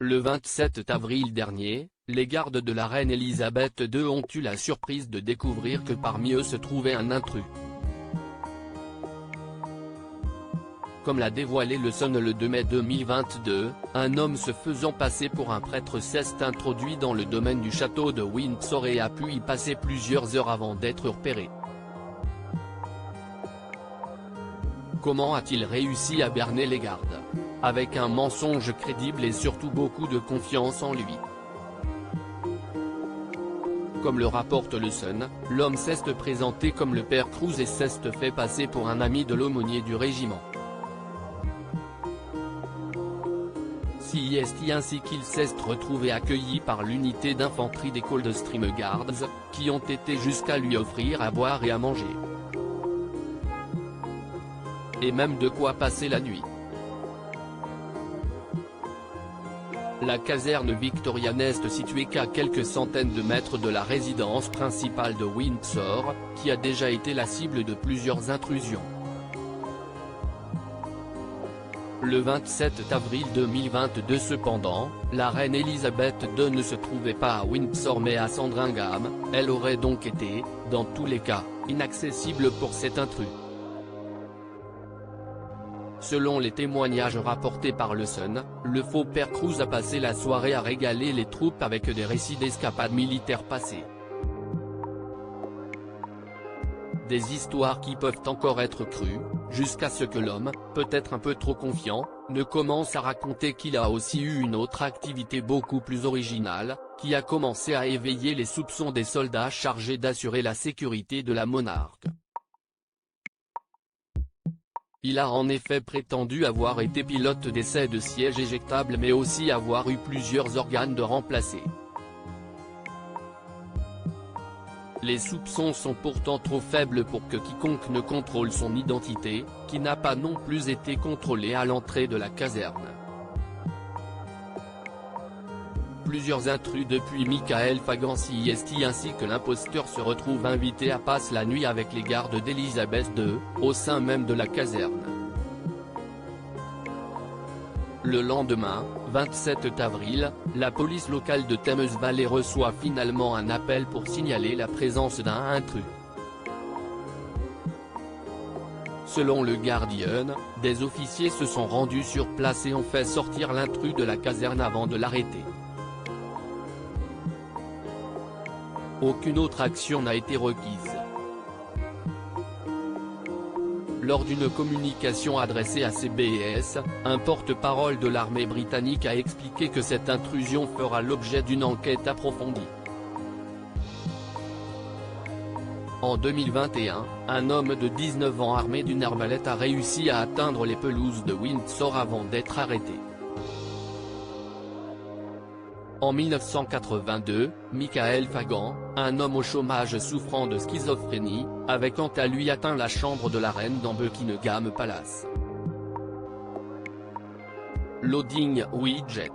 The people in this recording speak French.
Le 27 avril dernier, les gardes de la reine Elisabeth II ont eu la surprise de découvrir que parmi eux se trouvait un intrus. Comme l'a dévoilé le Sun le 2 mai 2022, un homme se faisant passer pour un prêtre s'est introduit dans le domaine du château de Windsor et a pu y passer plusieurs heures avant d'être repéré. Comment a-t-il réussi à berner les gardes? Avec un mensonge crédible et surtout beaucoup de confiance en lui. Comme le rapporte le Sun, l'homme s'est présenté comme le père Cruz et s'est fait passer pour un ami de l'aumônier du régiment. C'est ainsi qu'il s'est retrouvé accueilli par l'unité d'infanterie des Coldstream Guards, qui ont été jusqu'à lui offrir à boire et à manger. Et même de quoi passer la nuit. La caserne victoriane est située qu'à quelques centaines de mètres de la résidence principale de Windsor, qui a déjà été la cible de plusieurs intrusions. Le 27 avril 2022 cependant, la reine Elisabeth II ne se trouvait pas à Windsor mais à Sandringham, elle aurait donc été, dans tous les cas, inaccessible pour cet intrus. Selon les témoignages rapportés par le Sun, le faux père Cruz a passé la soirée à régaler les troupes avec des récits d'escapades militaires passées. Des histoires qui peuvent encore être crues, jusqu'à ce que l'homme, peut-être un peu trop confiant, ne commence à raconter qu'il a aussi eu une autre activité beaucoup plus originale, qui a commencé à éveiller les soupçons des soldats chargés d'assurer la sécurité de la monarque. Il a en effet prétendu avoir été pilote d'essai de siège éjectable mais aussi avoir eu plusieurs organes de remplacés. Les soupçons sont pourtant trop faibles pour que quiconque ne contrôle son identité, qui n'a pas non plus été contrôlée à l'entrée de la caserne. Plusieurs intrus depuis Michael Fagan ainsi que l'imposteur se retrouvent invités à passer la nuit avec les gardes d'Elisabeth II, au sein même de la caserne. Le lendemain, 27 avril, la police locale de Thames Valley reçoit finalement un appel pour signaler la présence d'un intrus. Selon le Guardian, des officiers se sont rendus sur place et ont fait sortir l'intrus de la caserne avant de l'arrêter. Aucune autre action n'a été requise. Lors d'une communication adressée à CBS, un porte-parole de l'armée britannique a expliqué que cette intrusion fera l'objet d'une enquête approfondie. En 2021, un homme de 19 ans armé d'une arbalète a réussi à atteindre les pelouses de Windsor avant d'être arrêté. En 1982, Michael Fagan, un homme au chômage souffrant de schizophrénie, avait quant à lui atteint la chambre de la reine dans Buckingham Palace. Loading widget.